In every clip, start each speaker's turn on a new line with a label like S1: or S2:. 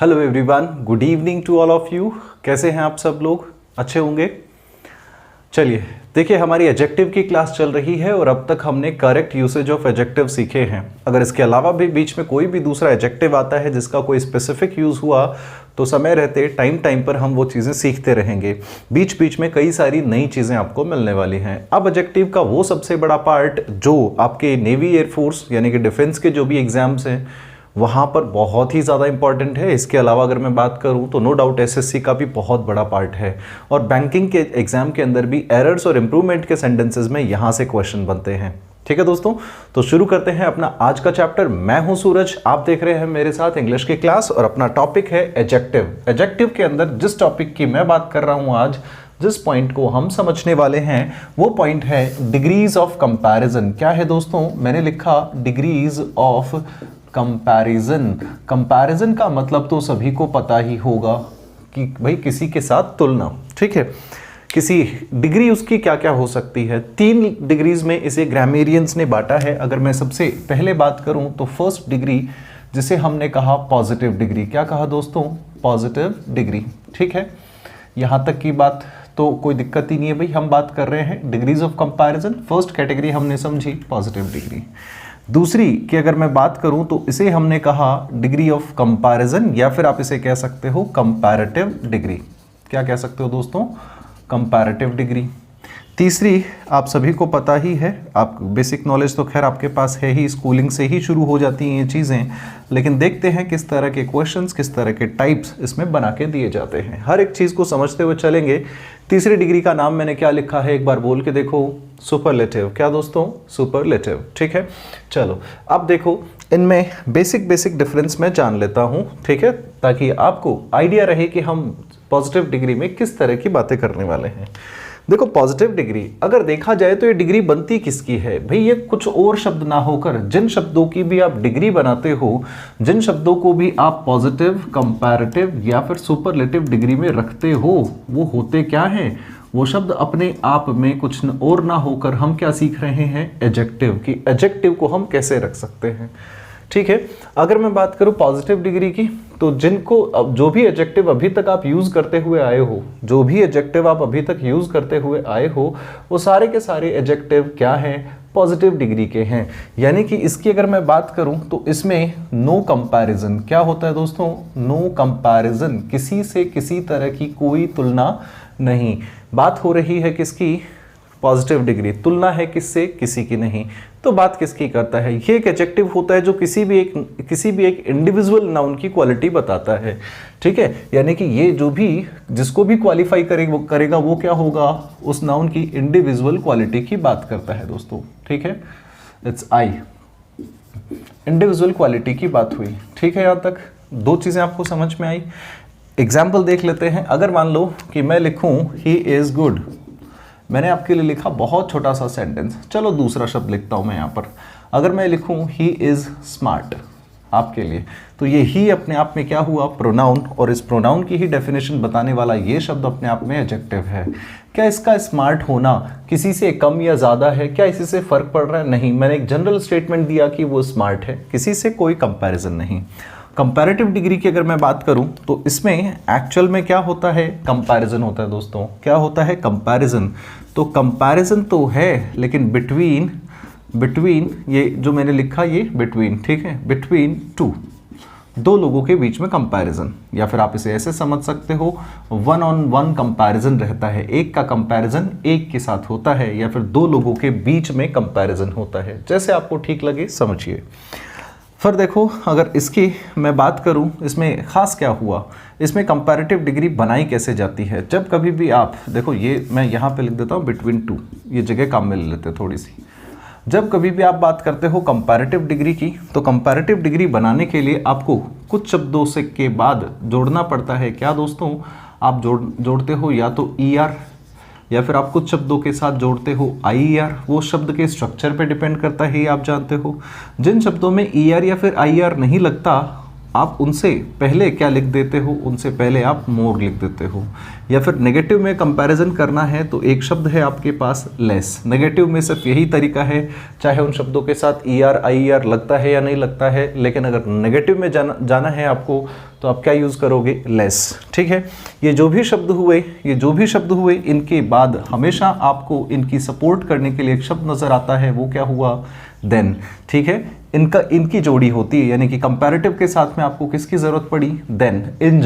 S1: Hello everyone, good evening to all of you. कैसे हैं आप सब लोग? अच्छे होंगे। चलिए देखिए, हमारी एडजेक्टिव की क्लास चल रही है और अब तक हमने करेक्ट यूसेज ऑफ एडजेक्टिव सीखे हैं। अगर इसके अलावा भी बीच में कोई भी दूसरा एडजेक्टिव आता है जिसका कोई स्पेसिफिक यूज़ हुआ तो समय रहते टाइम पर हम वो चीज़ें सीखते रहेंगे। बीच बीच में कई सारी नई चीज़ें आपको मिलने वाली हैं। अब एडजेक्टिव का वो सबसे बड़ा पार्ट जो आपके नेवी एयरफोर्स यानी कि डिफेंस के जो भी एग्जाम्स हैं वहाँ पर बहुत ही ज़्यादा इंपॉर्टेंट है। इसके अलावा अगर मैं बात करूँ तो नो डाउट एसएससी का भी बहुत बड़ा पार्ट है और बैंकिंग के एग्जाम के अंदर भी एरर्स और इम्प्रूवमेंट के सेंटेंसेस में यहाँ से क्वेश्चन बनते हैं। ठीक है दोस्तों, तो शुरू करते हैं अपना आज का चैप्टर। मैं हूं सूरज, आप देख रहे हैं मेरे साथ इंग्लिश की क्लास और अपना टॉपिक है एडजेक्टिव। एडजेक्टिव के अंदर जिस टॉपिक की मैं बात कर रहा हूं आज, जिस पॉइंट को हम समझने वाले हैं वो पॉइंट है डिग्रीज ऑफ कंपैरिजन। क्या है दोस्तों? मैंने लिखा डिग्रीज ऑफ कंपैरिजन। कंपैरिजन का मतलब तो सभी को पता ही होगा कि भाई किसी के साथ तुलना। ठीक है, किसी डिग्री उसकी क्या क्या हो सकती है। 3 डिग्रीज में इसे ग्रामेरियंस ने बांटा है। अगर मैं सबसे पहले बात करूं तो फर्स्ट डिग्री जिसे हमने कहा पॉजिटिव डिग्री। क्या कहा दोस्तों? Positive degree. ठीक है, यहां तक की बात तो कोई दिक्कत ही नहीं है भाई। हम बात कर रहे हैं degrees of comparison. First category हमने समझी पॉजिटिव डिग्री। दूसरी की अगर मैं बात करूं तो इसे हमने कहा डिग्री ऑफ कंपैरिजन या फिर आप इसे कह सकते हो कंपैरेटिव डिग्री। क्या कह सकते हो दोस्तों? Comparative degree. तीसरी आप सभी को पता ही है, आप बेसिक नॉलेज तो खैर आपके पास है ही, स्कूलिंग से ही शुरू हो जाती हैं ये चीज़ें, लेकिन देखते हैं किस तरह के क्वेश्चंस, किस तरह के टाइप्स इसमें बना के दिए जाते हैं। हर एक चीज़ को समझते हुए चलेंगे। तीसरी डिग्री का नाम मैंने क्या लिखा है, एक बार बोल के देखो, सुपरलेटिव। क्या दोस्तों? सुपरलेटिव। ठीक है, चलो अब देखो इनमें बेसिक डिफरेंस मैं जान लेता हूँ। ठीक है, ताकि आपको आइडिया रहे कि हम पॉजिटिव डिग्री में किस तरह की बातें करने वाले हैं। देखो पॉजिटिव डिग्री अगर देखा जाए तो ये डिग्री बनती किसकी है भाई? ये कुछ और शब्द ना होकर जिन शब्दों की भी आप डिग्री बनाते हो, जिन शब्दों को भी आप पॉजिटिव, कंपैरेटिव या फिर सुपरलेटिव डिग्री में रखते हो, वो होते क्या हैं? वो शब्द अपने आप में कुछ और ना होकर हम क्या सीख रहे हैं? एडजेक्टिव की। एडजेक्टिव को हम कैसे रख सकते हैं। ठीक है, अगर मैं बात करूं पॉजिटिव डिग्री की तो जिनको जो भी एडजेक्टिव अभी तक आप यूज करते हुए आए हो, जो भी एडजेक्टिव आप अभी तक यूज करते हुए आए हो, वो सारे के सारे एडजेक्टिव क्या हैं? पॉजिटिव डिग्री के हैं। यानी कि इसकी अगर मैं बात करूं तो इसमें नो कंपैरिजन। क्या होता है दोस्तों? नो कंपैरिजन, किसी से किसी तरह की कोई तुलना नहीं। बात हो रही है किसकी? Positive degree. तुलना है किससे? किसी की नहीं। तो बात किसकी करता है? ये एक एडजेक्टिव होता है जो किसी भी एक इंडिविजुअल नाउन की क्वालिटी बताता है। ठीक है, यानी कि ये जो भी जिसको भी क्वालिफाई करेगा वो क्या होगा? उस नाउन की इंडिविजुअल क्वालिटी की बात करता है दोस्तों। ठीक है, इट्स आई, इंडिविजुअल क्वालिटी की बात हुई। ठीक है, यहां तक 2 चीजें आपको समझ में आई। एग्जाम्पल देख लेते हैं। अगर मान लो कि मैं लिखूं ही इज गुड, मैंने आपके लिए लिखा बहुत छोटा सा सेंटेंस। चलो दूसरा शब्द लिखता हूं मैं यहां पर। अगर मैं लिखूं ही इज स्मार्ट आपके लिए, तो ये ही अपने आप में क्या हुआ? प्रोनाउन, और इस प्रोनाउन की ही डेफिनेशन बताने वाला ये शब्द अपने आप में एडजेक्टिव है। क्या इसका स्मार्ट होना किसी से कम या ज़्यादा है? क्या इसी से फर्क पड़ रहा है? नहीं। मैंने एक जनरल स्टेटमेंट दिया कि वो स्मार्ट है, किसी से कोई कंपैरिजन नहीं। कंपैरेटिव डिग्री की अगर मैं बात करूं तो इसमें एक्चुअल में क्या होता है? कंपैरिजन होता है दोस्तों। क्या होता है? कंपैरिजन। तो कंपैरिजन तो है, लेकिन बिटवीन ये जो मैंने लिखा ये बिटवीन, ठीक है, बिटवीन 2 लोगों के बीच में कंपैरिजन, या फिर आप इसे ऐसे समझ सकते हो 1-on-1 कंपैरिजन रहता है। एक का कंपैरिजन एक के साथ होता है या फिर 2 लोगों के बीच में कंपैरिजन होता है। जैसे आपको ठीक लगे समझिए। फिर देखो अगर इसकी मैं बात करूं, इसमें खास क्या हुआ? इसमें कंपैरेटिव डिग्री बनाई कैसे जाती है? जब कभी भी आप देखो, ये मैं यहाँ पे लिख देता हूँ बिटवीन 2, ये जगह काम में ले लेते हैं थोड़ी सी। जब कभी भी आप बात करते हो कंपैरेटिव डिग्री की, तो कंपैरेटिव डिग्री बनाने के लिए आपको कुछ शब्दों से के बाद जोड़ना पड़ता है। क्या दोस्तों? आप जोड़ते हो या तो ER या फिर आप कुछ शब्दों के साथ जोड़ते हो IER। वो शब्द के स्ट्रक्चर पे डिपेंड करता है, ये आप जानते हो। जिन शब्दों में ER या फिर IER नहीं लगता, आप उनसे पहले क्या लिख देते हो? उनसे पहले आप मोर लिख देते हो। या फिर नेगेटिव में कंपैरिजन करना है तो एक शब्द है आपके पास लेस। नेगेटिव में सिर्फ यही तरीका है, चाहे उन शब्दों के साथ ER IER लगता है या नहीं लगता है, लेकिन अगर नेगेटिव में जाना है आपको तो आप क्या यूज़ करोगे, लेस। ठीक है, ये जो भी शब्द हुए इनके बाद हमेशा आपको इनकी सपोर्ट करने के लिए एक शब्द नज़र आता है, वो क्या हुआ, देन। ठीक है, इनकी जोड़ी होती है, यानी कि कंपैरेटिव के साथ में आपको किसकी ज़रूरत पड़ी, देन। इन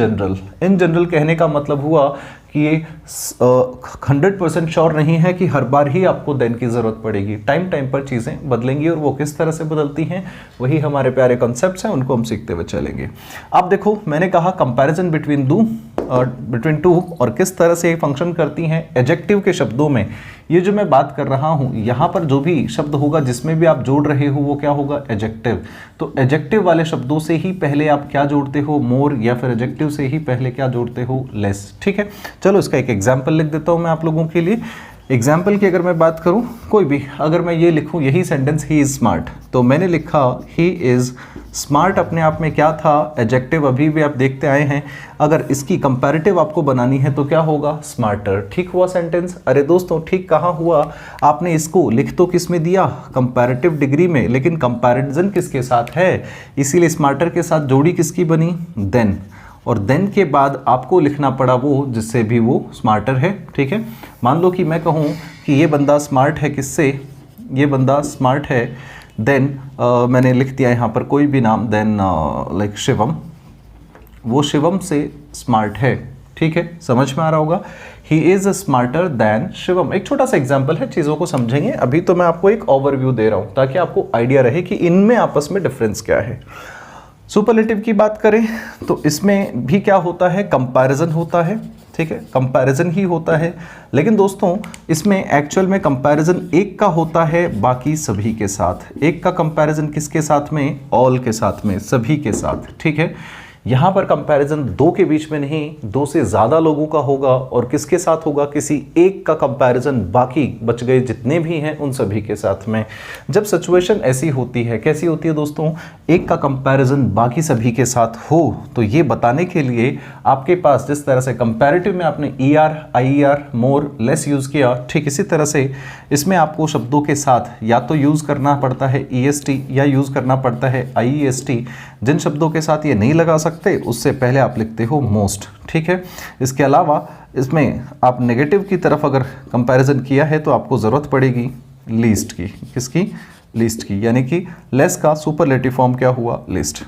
S1: जनरल कहने का मतलब हुआ कि ये 100% श्योर नहीं है कि हर बार ही आपको देन की ज़रूरत पड़ेगी। टाइम टाइम पर चीज़ें बदलेंगी, और वो किस तरह से बदलती हैं वही हमारे प्यारे कॉन्सेप्ट्स हैं, उनको हम सीखते हुए चलेंगे। अब देखो, मैंने कहा कंपैरिजन बिटवीन टू, और किस तरह से ये फंक्शन करती हैं एडजेक्टिव के शब्दों में। ये जो मैं बात कर रहा हूँ, यहाँ पर जो भी शब्द होगा जिसमें भी आप जोड़ रहे हो वो क्या होगा, एडजेक्टिव। तो एडजेक्टिव वाले शब्दों से ही पहले आप क्या जोड़ते हो, मोर, या फिर एडजेक्टिव से ही पहले क्या जोड़ते हो, लेस। ठीक है, चलो इसका एक एग्जाम्पल लिख देता हूँ मैं आप लोगों के लिए। एग्जाम्पल की अगर मैं बात करूं, कोई भी, अगर मैं ये लिखूं यही सेंटेंस, ही इज़ स्मार्ट, तो मैंने लिखा ही इज़ स्मार्ट, अपने आप में क्या था, एडजेक्टिव। अभी भी आप देखते आए हैं, अगर इसकी कंपैरेटिव आपको बनानी है तो क्या होगा, स्मार्टर। ठीक हुआ सेंटेंस? अरे दोस्तों, ठीक कहाँ हुआ, आपने इसको लिख तो किस में दिया, कंपैरेटिव डिग्री में, लेकिन कंपैरिजन किसके साथ है, इसीलिए स्मार्टर के साथ जोड़ी किसकी बनी, देन। और देन के बाद आपको लिखना पड़ा वो जिससे भी वो स्मार्टर है। ठीक है, मान लो कि मैं कहूँ कि ये बंदा स्मार्ट है, किससे, ये बंदा स्मार्ट है, देन मैंने लिख दिया यहाँ पर कोई भी नाम, देन लाइक शिवम, वो शिवम से स्मार्ट है। ठीक है, समझ में आ रहा होगा, he is smarter than Shivam. एक छोटा सा एग्जाम्पल है, चीज़ों को समझेंगे। अभी तो मैं आपको एक ओवरव्यू दे रहा हूँ ताकि आपको आइडिया रहे कि इनमें आपस में डिफरेंस क्या है। सुपरलेटिव की बात करें तो इसमें भी क्या होता है, कंपैरिजन होता है। ठीक है, कंपैरिजन ही होता है, लेकिन दोस्तों इसमें एक्चुअल में कंपैरिजन एक का होता है बाकी सभी के साथ। एक का कंपैरिजन किसके साथ में, ऑल के साथ में, सभी के साथ। ठीक है, यहाँ पर कंपैरिजन दो के बीच में नहीं, दो से ज़्यादा लोगों का होगा, और किसके साथ होगा, किसी एक का कंपैरिजन बाकी बच गए जितने भी हैं उन सभी के साथ में। जब सिचुएशन ऐसी होती है, कैसी होती है दोस्तों, एक का कंपैरिजन बाकी सभी के साथ हो, तो ये बताने के लिए आपके पास जिस तरह से कंपैरेटिव में आपने ER, IER, मोर, लेस यूज़ किया, ठीक इसी तरह से इसमें आपको शब्दों के साथ या तो यूज़ करना पड़ता है EST या यूज़ करना पड़ता है IEST। जिन शब्दों के साथ ये नहीं लगा सकते उससे पहले आप लिखते हो मोस्ट। ठीक है, इसके अलावा इसमें आप नेगेटिव की तरफ अगर कंपैरिजन किया है तो आपको ज़रूरत पड़ेगी लीस्ट की। किसकी, लीस्ट की, यानी कि लेस का सुपरलेटिव फॉर्म क्या हुआ, लीस्ट।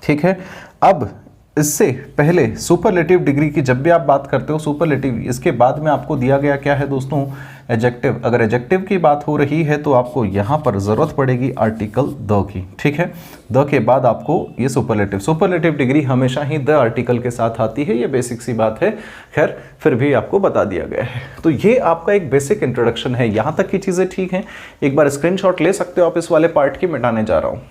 S1: ठीक है, अब इससे पहले सुपरलेटिव डिग्री की जब भी आप बात करते हो, सुपरलेटिव, इसके बाद में आपको दिया गया क्या है दोस्तों, एडजेक्टिव। अगर एडजेक्टिव की बात हो रही है तो आपको यहाँ पर ज़रूरत पड़ेगी आर्टिकल द की। ठीक है, द के बाद आपको ये सुपरलेटिव डिग्री हमेशा ही द आर्टिकल के साथ आती है, ये बेसिक सी बात है। खैर, फिर भी आपको बता दिया गया है। तो ये आपका एक बेसिक इंट्रोडक्शन है, यहाँ तक की चीज़ें ठीक हैं। एक बार स्क्रीनशॉट ले सकते हो आप इस वाले पार्ट की, मिटाने जा रहा हूँ।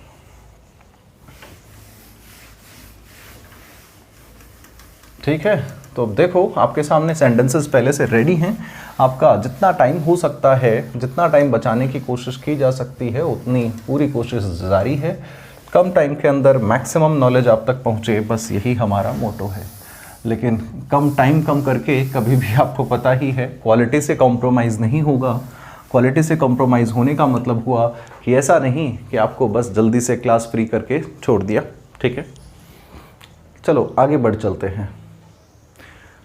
S1: ठीक है, तो अब देखो आपके सामने सेंटेंसेस पहले से रेडी हैं। आपका जितना टाइम हो सकता है, जितना टाइम बचाने की कोशिश की जा सकती है, उतनी पूरी कोशिश जारी है। कम टाइम के अंदर मैक्सिमम नॉलेज आप तक पहुँचे, बस यही हमारा मोटो है। लेकिन कम टाइम कम करके कभी भी आपको पता ही है क्वालिटी से कॉम्प्रोमाइज़ नहीं होगा। क्वालिटी से कॉम्प्रोमाइज़ होने का मतलब हुआ कि ऐसा नहीं कि आपको बस जल्दी से क्लास फ्री करके छोड़ दिया। ठीक है, चलो आगे बढ़ चलते हैं।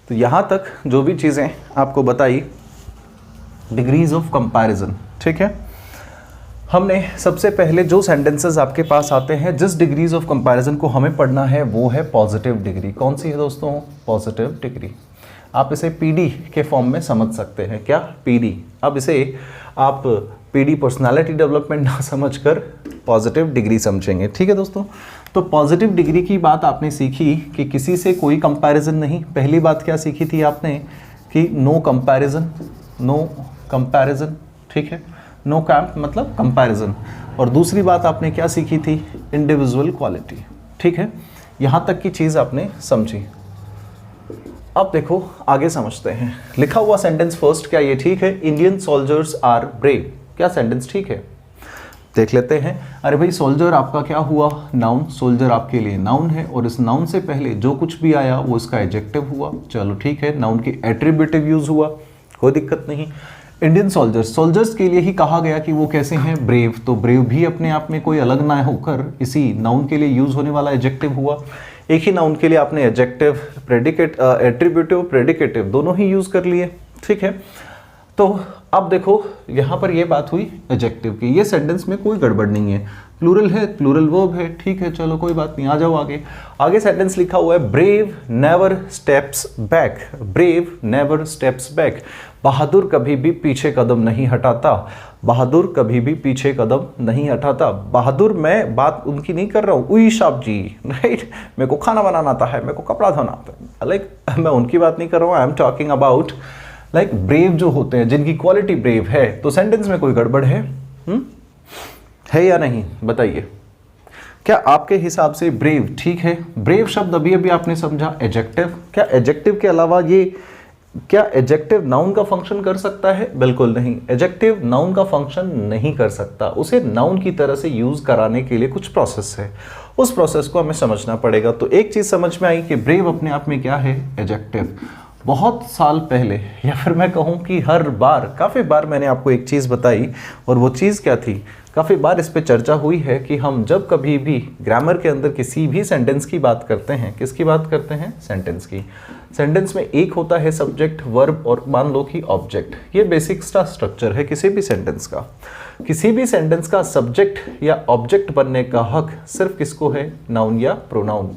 S1: तो यहाँ तक जो भी चीज़ें आपको बताई, डिग्रीज ऑफ कंपैरिजन। ठीक है, हमने सबसे पहले जो सेंटेंसेस आपके पास आते हैं, जिस डिग्रीज ऑफ कंपैरिजन को हमें पढ़ना है वो है पॉजिटिव डिग्री। कौन सी है दोस्तों, पॉजिटिव डिग्री। आप इसे PD के फॉर्म में समझ सकते हैं। क्या, PD। अब इसे आप PD पर्सनालिटी डेवलपमेंट ना समझकर पॉजिटिव डिग्री समझेंगे। ठीक है दोस्तों, तो पॉजिटिव डिग्री की बात आपने सीखी कि किसी से कोई कंपैरिजन नहीं। पहली बात क्या सीखी थी आपने कि नो कंपैरिजन। ठीक है, नो कैंप मतलब कंपैरिजन। और दूसरी बात आपने क्या सीखी थी, इंडिविजुअल क्वालिटी। ठीक है, यहाँ तक की चीज़ आपने समझी। अब देखो आगे समझते हैं। लिखा हुआ सेंटेंस फर्स्ट, क्या ये ठीक है, इंडियन सोल्जर्स आर ब्रेव। क्या सेंटेंस ठीक है, देख लेते हैं। अरे भाई, सोल्जर आपका क्या हुआ, नाउन। सोल्जर आपके लिए नाउन है, और इस नाउन से पहले जो कुछ भी आया वो इसका एडजेक्टिव हुआ। चलो ठीक है, नाउन की एट्रीब्यूटिव यूज हुआ, कोई दिक्कत नहीं। इंडियन सोल्जर्स, सोल्जर्स के लिए ही कहा गया कि वो कैसे हैं, ब्रेव। तो ब्रेव भी अपने आप में कोई अलग ना होकर इसी नाउन के लिए यूज होने वाला एडजेक्टिव हुआ। एक ही नाउन के लिए आपने एडजेक्टिव, प्रेडिकेट, एट्रीब्यूटिव, प्रेडिकेटिव दोनों ही यूज कर लिए, ठीक है। तो अब देखो यहाँ पर ये बात हुई एडजेक्टिव की, ये सेंटेंस में कोई गड़बड़ नहीं है, प्लूरल है, प्लूरल वर्ब है, ठीक है, चलो कोई बात नहीं, आ जाओ आगे। आगे सेंटेंस लिखा हुआ है brave never steps back, brave never steps back, बहादुर कभी भी पीछे कदम नहीं हटाता, बहादुर कभी भी पीछे कदम नहीं हटाता। बहादुर, मैं बात उनकी नहीं कर रहा हूँ, उई साहब जी, राइट, मेरे को खाना बनाना आता है, मेरे को कपड़ा धोना आता है, लाइक मैं उनकी बात नहीं कर रहा हूँ, I am talking about like brave जो होते हैं, जिनकी क्वालिटी ब्रेव है। तो सेंटेंस में कोई गड़बड़ है या नहीं, बताइए। क्या आपके हिसाब से ब्रेव ठीक है? ब्रेव शब्द अभी अभी आपने समझा एडजेक्टिव, क्या एडजेक्टिव के अलावा ये, क्या एडजेक्टिव नाउन का फंक्शन कर सकता है? बिल्कुल नहीं, एडजेक्टिव नाउन का फंक्शन नहीं कर सकता। उसे नाउन की तरह से यूज कराने के लिए कुछ प्रोसेस है, उस प्रोसेस को हमें समझना पड़ेगा। तो एक चीज समझ में आई कि ब्रेव अपने आप में क्या है, एडजेक्टिव। बहुत साल पहले, या फिर मैं कहूँ कि हर बार, काफ़ी बार मैंने आपको एक चीज़ बताई, और वो चीज़ क्या थी, काफ़ी बार इस पे चर्चा हुई है कि हम जब कभी भी ग्रामर के अंदर किसी भी सेंटेंस की बात करते हैं, किसकी बात करते हैं, सेंटेंस की। सेंटेंस में एक होता है सब्जेक्ट, वर्ब और मान लो कि ऑब्जेक्ट। ये बेसिक सा स्ट्रक्चर है किसी भी सेंटेंस का। किसी भी सेंटेंस का सब्जेक्ट या ऑब्जेक्ट बनने का हक सिर्फ किसको है, नाउन या प्रोनाउन,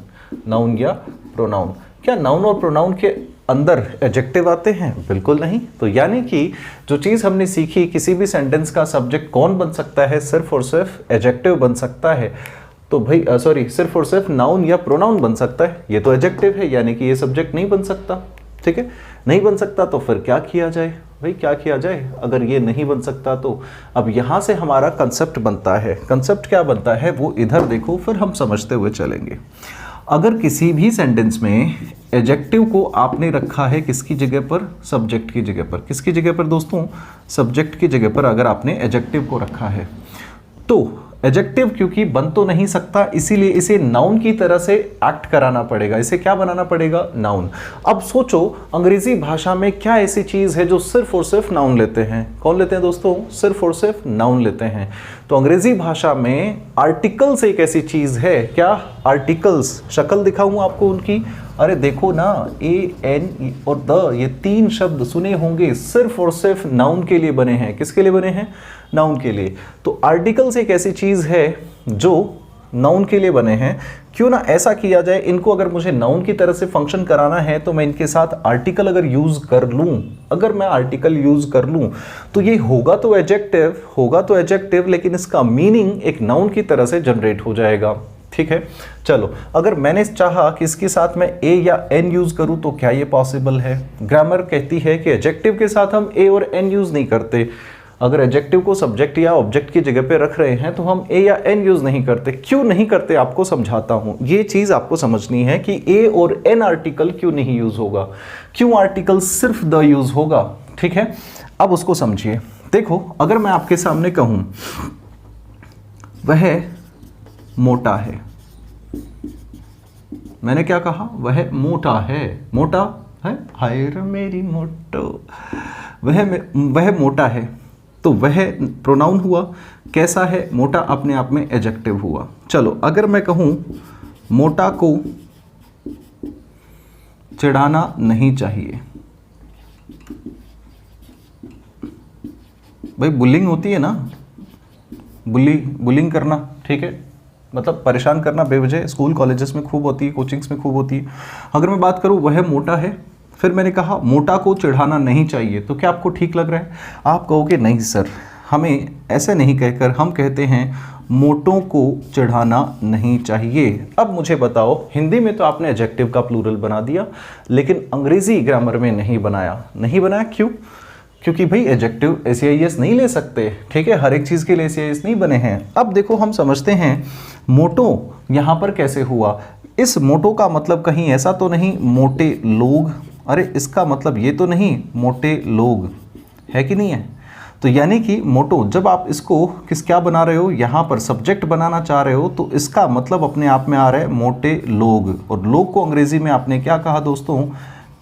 S1: नाउन या प्रोनाउन। क्या नाउन और प्रोनाउन के अंदर एडजेक्टिव आते हैं? बिल्कुल नहीं। तो यानी कि जो चीज़ हमने सीखी, किसी भी सेंटेंस का सब्जेक्ट कौन बन सकता है, सिर्फ और सिर्फ एडजेक्टिव बन सकता है। तो भाई सॉरी, सिर्फ और सिर्फ नाउन या प्रोनाउन बन सकता है, ये तो एडजेक्टिव है, यानी कि ये सब्जेक्ट नहीं बन सकता, ठीक है, नहीं बन सकता। तो फिर क्या किया जाए भाई, क्या किया जाए? अगर ये नहीं बन सकता तो अब यहाँ से हमारा कंसेप्ट बनता है। कंसेप्ट क्या बनता है वो इधर देखो, फिर हम समझते हुए चलेंगे। अगर किसी भी सेंटेंस में एडजेक्टिव को आपने रखा है किसकी जगह पर, सब्जेक्ट की जगह पर। किसकी जगह पर दोस्तों, सब्जेक्ट की जगह पर अगर आपने एडजेक्टिव को रखा है, तो एडजेक्टिव क्योंकि बन तो नहीं सकता, इसीलिए इसे नाउन की तरह से एक्ट कराना पड़ेगा। इसे क्या बनाना पड़ेगा, नाउन। अब सोचो अंग्रेजी भाषा में क्या ऐसी चीज है जो सिर्फ और सिर्फ नाउन लेते हैं? कौन लेते हैं दोस्तों, सिर्फ और सिर्फ नाउन लेते हैं। तो अंग्रेजी भाषा में आर्टिकल्स एक ऐसी चीज है, क्या आर्टिकल्स, शक्ल दिखाऊं आपको उनकी, अरे देखो ना, ए, एन और द, ये तीन शब्द सुने होंगे, सिर्फ और सिर्फ नाउन के लिए बने हैं। किसके लिए बने हैं, नाउन के लिए। तो आर्टिकल्स एक ऐसी चीज है जो नाउन के लिए बने हैं। क्यों ना ऐसा किया जाए, इनको अगर मुझे नाउन की तरह से फंक्शन कराना है तो मैं इनके साथ आर्टिकल अगर यूज कर लूं, अगर मैं आर्टिकल यूज कर लूं तो ये होगा तो एडजेक्टिव, होगा तो एडजेक्टिव, लेकिन इसका मीनिंग एक नाउन की तरह से जनरेट हो जाएगा, ठीक है। चलो, अगर मैंने चाहा कि इसके साथ मैं ए या एन यूज करूं तो क्या ये पॉसिबल है? ग्रामर कहती है कि एडजेक्टिव के साथ हम ए और एन यूज नहीं करते। अगर एडजेक्टिव को सब्जेक्ट या ऑब्जेक्ट की जगह पे रख रहे हैं तो हम ए या एन यूज नहीं करते। क्यों नहीं करते आपको समझाता हूं। ये चीज आपको समझनी है कि ए और एन आर्टिकल क्यों नहीं यूज होगा, क्यों आर्टिकल सिर्फ द यूज होगा, ठीक है। अब उसको समझिए। देखो, अगर मैं आपके सामने कहूं वह मोटा है, मैंने क्या कहा, वह मोटा है, मोटा है, हाय रे मेरी मोटो, वह मोटा है, तो वह प्रोनाउन हुआ। कैसा है, मोटा अपने आप में एडजेक्टिव हुआ। चलो, अगर मैं कहूं मोटा को चिढ़ाना नहीं चाहिए, भाई बुलिंग होती है ना, बुलिंग करना, ठीक है, मतलब परेशान करना बेवजह, स्कूल कॉलेजेस में खूब होती है, कोचिंग्स में खूब होती है। अगर मैं बात करूं वह मोटा है, फिर मैंने कहा मोटा को चिढ़ाना नहीं चाहिए, तो क्या आपको ठीक लग रहा है? आप कहोगे नहीं सर, हमें ऐसे नहीं कहकर हम कहते हैं मोटों को चिढ़ाना नहीं चाहिए। अब मुझे बताओ, हिंदी में तो आपने एडजेक्टिव का प्लूरल बना दिया, लेकिन अंग्रेजी ग्रामर में नहीं बनाया। नहीं बनाया क्यों? क्योंकि भाई एडजेक्टिव एसीआईएस नहीं ले सकते, ठीक है, हर एक चीज़ के लिए एसीआईएस नहीं बने हैं। अब देखो, हम समझते हैं मोटो यहाँ पर कैसे हुआ। इस मोटो का मतलब कहीं ऐसा तो नहीं मोटे लोग, अरे इसका मतलब ये तो नहीं मोटे लोग, है कि नहीं है? तो यानी कि मोटो, जब आप इसको क्या बना रहे हो, यहाँ पर सब्जेक्ट बनाना चाह रहे हो, तो इसका मतलब अपने आप में आ रहा है मोटे लोग। और लोग को अंग्रेजी में आपने क्या कहा दोस्तों,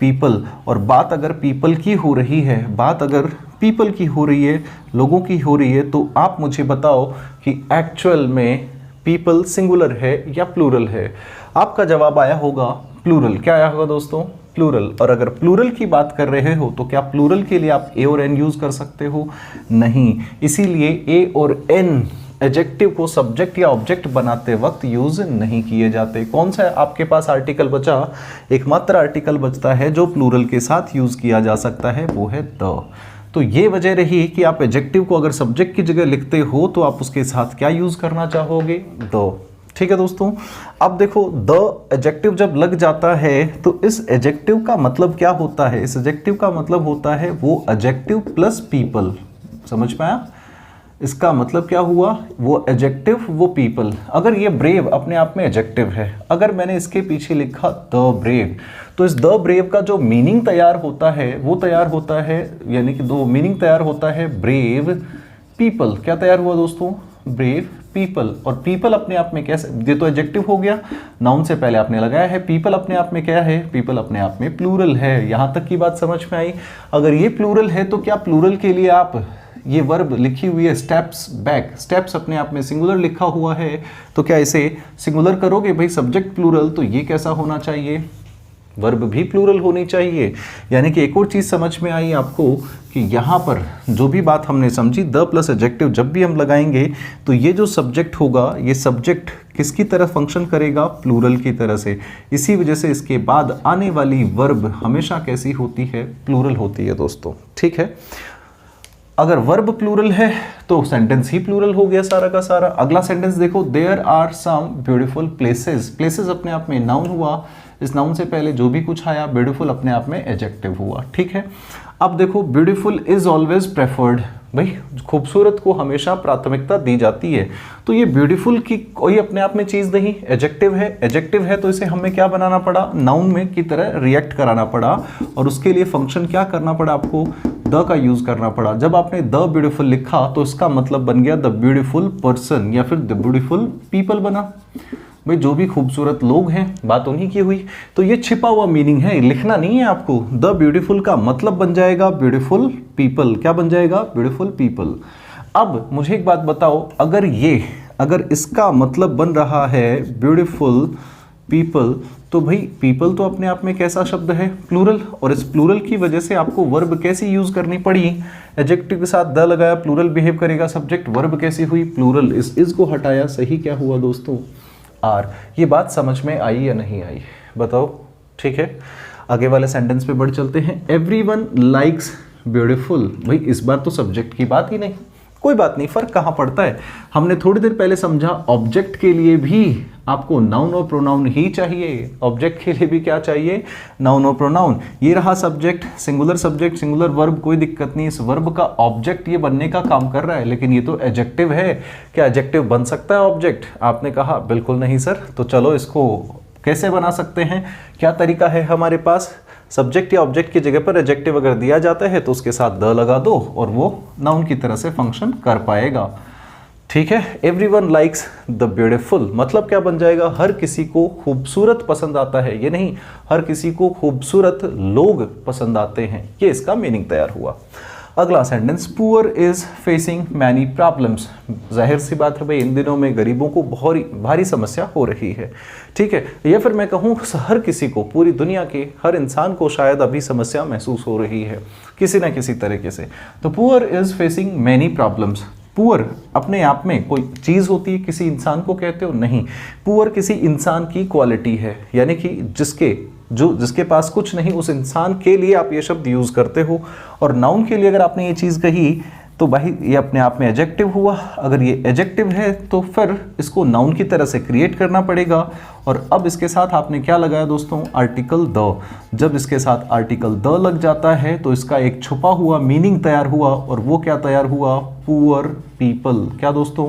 S1: पीपल। और बात अगर पीपल की हो रही है, बात अगर पीपल की हो रही है, लोगों की हो रही है, तो आप मुझे बताओ कि एक्चुअल में पीपल सिंगुलर है या प्लूरल है। आपका जवाब आया होगा प्लूरल। क्या आया होगा दोस्तों? प्लूरल। और अगर प्लूरल की बात कर रहे हो तो क्या प्लूरल के लिए आप ए और एन यूज कर सकते हो? नहीं। इसीलिए ए और एन एडजेक्टिव को सब्जेक्ट या ऑब्जेक्ट बनाते वक्त यूज नहीं किए जाते। कौन सा आपके पास आर्टिकल बचा? एकमात्र आर्टिकल बचता है जो प्लूरल के साथ यूज किया जा सकता है, वो है द। तो ये वजह रही कि आप एडजेक्टिव को अगर सब्जेक्ट की जगह लिखते हो तो आप उसके साथ क्या यूज करना चाहोगे? द। ठीक है दोस्तों, अब देखो द एडजेक्टिव जब लग जाता है तो इस एडजेक्टिव का मतलब क्या होता है? इस एडजेक्टिव का मतलब होता है वो एडजेक्टिव प्लस पीपल। समझ पाया? इसका मतलब क्या हुआ? वो एडजेक्टिव, वो पीपल। अगर ये ब्रेव अपने आप में एडजेक्टिव है, अगर मैंने इसके पीछे लिखा द ब्रेव, तो इस द ब्रेव का जो मीनिंग तैयार होता है वो तैयार होता है, यानी कि दो मीनिंग तैयार होता है ब्रेव पीपल। क्या तैयार हुआ दोस्तों? Brave people. और पीपल अपने आप में कैसे? ये तो एडजेक्टिव हो गया, नाउन से पहले आपने लगाया है। पीपल अपने आप में क्या है? पीपल अपने आप में प्लूरल है। यहां तक की बात समझ में आई? अगर ये प्लूरल है तो क्या प्लूरल के लिए आप ये वर्ब लिखी हुई है स्टेप्स बैक, स्टेप्स अपने आप में सिंगुलर लिखा हुआ है, तो क्या इसे सिंगुलर करोगे? भाई सब्जेक्ट प्लूरल, तो ये कैसा होना चाहिए? वर्ब भी प्लूरल होनी चाहिए। यानी कि एक और चीज समझ में आई आपको कि यहां पर जो भी बात हमने समझी, द प्लस एडजेक्टिव जब भी हम लगाएंगे तो ये जो सब्जेक्ट होगा, ये सब्जेक्ट किसकी तरह फंक्शन करेगा? प्लूरल की तरह से। इसी वजह से इसके बाद आने वाली वर्ब हमेशा कैसी होती है? प्लूरल होती है दोस्तों। ठीक है, अगर वर्ब प्लूरल है तो सेंटेंस ही प्लूरल हो गया सारा का सारा। अगला सेंटेंस देखो, there are some beautiful places. Places अपने आप में नाउन हुआ, इस नाउन से पहले जो भी कुछ आया, ब्यूटीफुल अपने आप में एडजेक्टिव हुआ। ठीक है, अब देखो ब्यूटीफुल इज ऑलवेज प्रेफर्ड। भाई खूबसूरत को हमेशा प्राथमिकता दी जाती है, तो ये ब्यूटीफुल की कोई अपने आप में चीज नहीं, एडजेक्टिव है। एडजेक्टिव है तो इसे हमें क्या बनाना पड़ा? नाउन में की तरह रिएक्ट कराना पड़ा, और उसके लिए फंक्शन क्या करना पड़ा आपको? द का यूज करना पड़ा। जब आपने द ब्यूटीफुल लिखा तो इसका मतलब बन गया द ब्यूटीफुल पर्सन या फिर द ब्यूटीफुल पीपल बना। भाई जो भी खूबसूरत लोग हैं, बात उन्हीं की हुई। तो ये छिपा हुआ मीनिंग है, लिखना नहीं है आपको। द ब्यूटीफुल का मतलब बन जाएगा ब्यूटीफुल पीपल। क्या बन जाएगा? Beautiful people. अब मुझे एक बात बताओ, अगर इसका मतलब बन रहा है ब्यूटीफुल पीपल, तो भाई पीपल तो अपने आप में कैसा शब्द है? प्लूरल। और इस प्लूरल की वजह से आपको वर्ब कैसी यूज करनी पड़ी? एडजेक्टिव के साथ द लगाया, प्लूरल बिहेव करेगा सब्जेक्ट, वर्ब कैसी हुई? प्लूरल। इस को हटाया, सही क्या हुआ दोस्तों? आर। ये बात समझ में आई या नहीं आई? बताओ। ठीक है, आगे वाले सेंटेंस पे बढ़ चलते हैं। Everyone likes beautiful. भाई इस बार तो सब्जेक्ट की बात ही नहीं। कोई बात नहीं, फर्क कहां पड़ता है? हमने थोड़ी देर पहले समझा ऑब्जेक्ट के लिए भी आपको नाउन और प्रोनाउन ही चाहिए। ऑब्जेक्ट के लिए भी क्या चाहिए? नाउन और प्रोनाउन। ये रहा सब्जेक्ट, सिंगुलर वर्ब, कोई दिक्कत नहीं। इस वर्ब का ऑब्जेक्ट ये बनने का काम कर रहा है, लेकिन ये तो एडजेक्टिव है। क्या एडजेक्टिव बन सकता है ऑब्जेक्ट? आपने कहा बिल्कुल नहीं सर। तो चलो इसको कैसे बना सकते हैं? क्या तरीका है हमारे पास? सब्जेक्ट या ऑब्जेक्ट की जगह पर एडजेक्टिव अगर दिया जाता है तो उसके साथ द लगा दो और वो नाउन की तरह से फंक्शन कर पाएगा। ठीक है, एवरीवन लाइक्स द ब्यूटीफुल मतलब क्या बन जाएगा? हर किसी को खूबसूरत पसंद आता है। ये नहीं, हर किसी को खूबसूरत लोग पसंद आते हैं। ये इसका मीनिंग तैयार हुआ। अगला sentence, poor is facing many problems. जाहिर सी बात है भाई, इन दिनों में गरीबों को बहुत भारी समस्या हो रही है। ठीक है, या फिर मैं कहूँ हर किसी को, पूरी दुनिया के हर इंसान को शायद अभी समस्या महसूस हो रही है किसी ना किसी तरीके से। तो poor is facing many problems. Poor अपने आप में कोई चीज़ होती है, किसी इंसान को कहते हो? नहीं, पुअर किसी इंसान की क्वालिटी है, यानी कि जिसके पास कुछ नहीं, उस इंसान के लिए आप ये शब्द यूज करते हो। और नाउन के लिए अगर आपने ये चीज़ कही तो भाई ये अपने आप में एडजेक्टिव हुआ। अगर ये एडजेक्टिव है तो फिर इसको नाउन की तरह से क्रिएट करना पड़ेगा। और अब इसके साथ आपने क्या लगाया दोस्तों? Article the. जब इसके साथ आर्टिकल द लग जाता है तो इसका एक छुपा हुआ मीनिंग तैयार हुआ, और वो क्या तैयार हुआ? Poor people. क्या दोस्तों?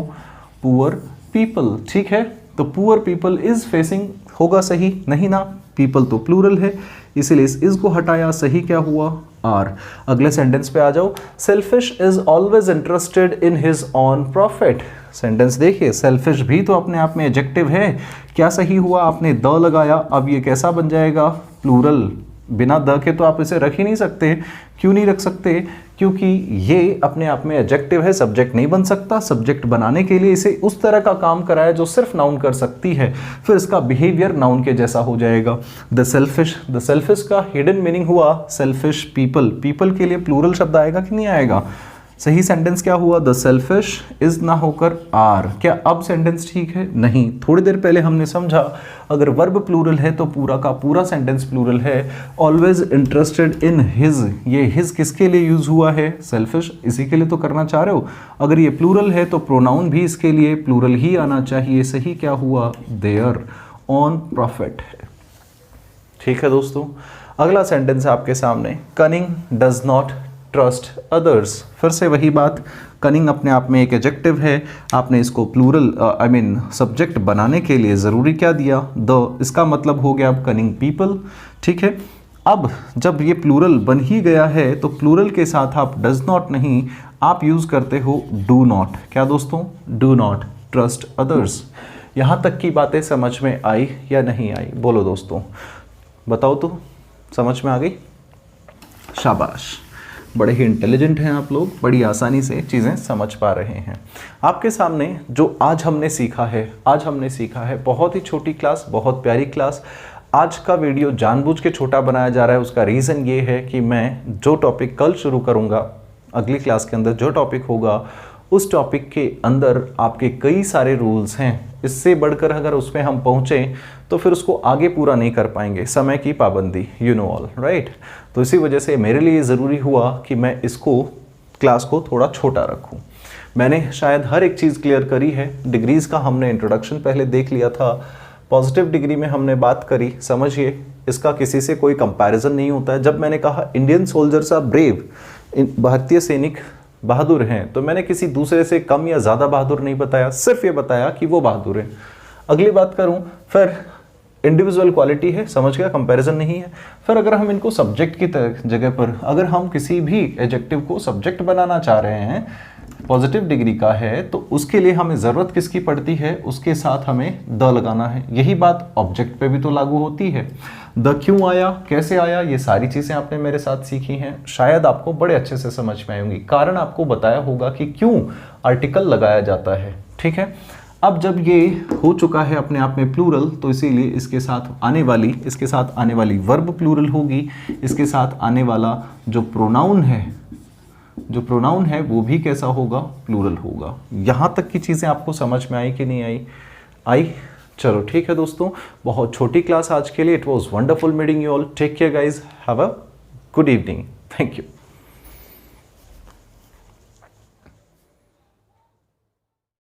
S1: Poor people. ठीक है, तो पुअर पीपल इज फेसिंग होगा सही? नहीं ना, पीपल तो प्लूरल है, इसीलिए इस को हटाया। सही क्या हुआ? आर। अगले सेंटेंस पे आ जाओ। Selfish is always interested in his on profit. Sentence देखिए, सेल्फिश भी तो अपने आप में एडजेक्टिव है। क्या सही हुआ? आपने द लगाया, अब ये कैसा बन जाएगा? प्लूरल। बिना द के तो आप इसे रख ही नहीं सकते। क्यों नहीं रख सकते? क्योंकि ये अपने आप में एडजेक्टिव है, सब्जेक्ट नहीं बन सकता। सब्जेक्ट बनाने के लिए इसे उस तरह का काम कराया जो सिर्फ नाउन कर सकती है, फिर इसका बिहेवियर नाउन के जैसा हो जाएगा। द सेल्फिश का हिडन मीनिंग हुआ सेल्फिश पीपल। पीपल के लिए प्लूरल शब्द आएगा कि नहीं आएगा? सही सेंटेंस क्या हुआ? द सेल्फिश इज ना होकर आर। क्या अब सेंटेंस ठीक है? नहीं। थोड़ी देर पहले हमने समझा अगर वर्ब प्लूरल है तो पूरा का पूरा सेंटेंस प्लूरल है। ऑलवेज इंटरेस्टेड इन हिज, ये हिज किसके लिए यूज हुआ है? सेल्फिश, इसी के लिए तो करना चाह रहे हो। अगर ये प्लूरल है तो प्रोनाउन भी इसके लिए प्लूरल ही आना चाहिए। सही क्या हुआ? देयर ऑन प्रॉफिट है। ठीक है दोस्तों, अगला सेंटेंस आपके सामने, cunning does not trust others. फिर से वही बात, कनिंग अपने आप में एक एडजेक्टिव है, आपने इसको प्लूरल सब्जेक्ट बनाने के लिए ज़रूरी क्या दिया? द। इसका मतलब हो गया अब कनिंग पीपल। ठीक है, अब जब ये प्लूरल बन ही गया है तो प्लूरल के साथ आप डज नॉट नहीं, आप यूज़ करते हो डू नॉट। क्या दोस्तों? Do not trust others. यहाँ तक की बातें समझ में आई या नहीं आई? बोलो दोस्तों, बताओ तो, समझ में आ गई? शाबाश, बड़े ही इंटेलिजेंट हैं आप लोग, बड़ी आसानी से चीज़ें समझ पा रहे हैं। आपके सामने जो आज हमने सीखा है बहुत ही छोटी क्लास, बहुत प्यारी क्लास। आज का वीडियो जानबूझ के छोटा बनाया जा रहा है, उसका रीज़न ये है कि मैं जो टॉपिक कल शुरू करूँगा, अगली क्लास के अंदर जो टॉपिक होगा, उस टॉपिक के अंदर आपके कई सारे रूल्स हैं। इससे बढ़कर अगर उसमें हम पहुँचें तो फिर उसको आगे पूरा नहीं कर पाएंगे। समय की पाबंदी, यू नो ऑल राइट। तो इसी वजह से मेरे लिए ज़रूरी हुआ कि मैं इसको क्लास को थोड़ा छोटा रखूं। मैंने शायद हर एक चीज़ क्लियर करी है। डिग्रीज़ का हमने इंट्रोडक्शन पहले देख लिया था, पॉजिटिव डिग्री में हमने बात करी। समझिए, इसका किसी से कोई कंपैरिजन नहीं होता है। जब मैंने कहा इंडियन सोल्जर्स आर ब्रेव, भारतीय सैनिक बहादुर हैं, तो मैंने किसी दूसरे से कम या ज़्यादा बहादुर नहीं बताया, सिर्फ ये बताया कि वो बहादुर हैं। अगली बात करूं, फिर इंडिविजुअल क्वालिटी है, समझ गया, कंपैरिजन नहीं है। फिर अगर हम इनको सब्जेक्ट की जगह पर, अगर हम किसी भी एडजेक्टिव को सब्जेक्ट बनाना चाह रहे हैं, पॉजिटिव डिग्री का है, तो उसके लिए हमें ज़रूरत किसकी पड़ती है? उसके साथ हमें द लगाना है। यही बात ऑब्जेक्ट पे भी तो लागू होती है। द क्यों आया, कैसे आया, ये सारी चीज़ें आपने मेरे साथ सीखी हैं, शायद आपको बड़े अच्छे से समझ में आएंगी। कारण आपको बताया होगा कि क्यों आर्टिकल लगाया जाता है। ठीक है, अब जब ये हो चुका है अपने आप में प्लूरल, तो इसीलिए इसके साथ आने वाली वर्ब प्लूरल होगी। इसके साथ आने वाला जो प्रोनाउन है वो भी कैसा होगा? प्लूरल होगा। यहाँ तक की चीज़ें आपको समझ में आई कि नहीं आई? चलो ठीक है दोस्तों, बहुत छोटी क्लास आज के लिए। It was wonderful meeting you all. Take care guys, have a good evening. Thank you.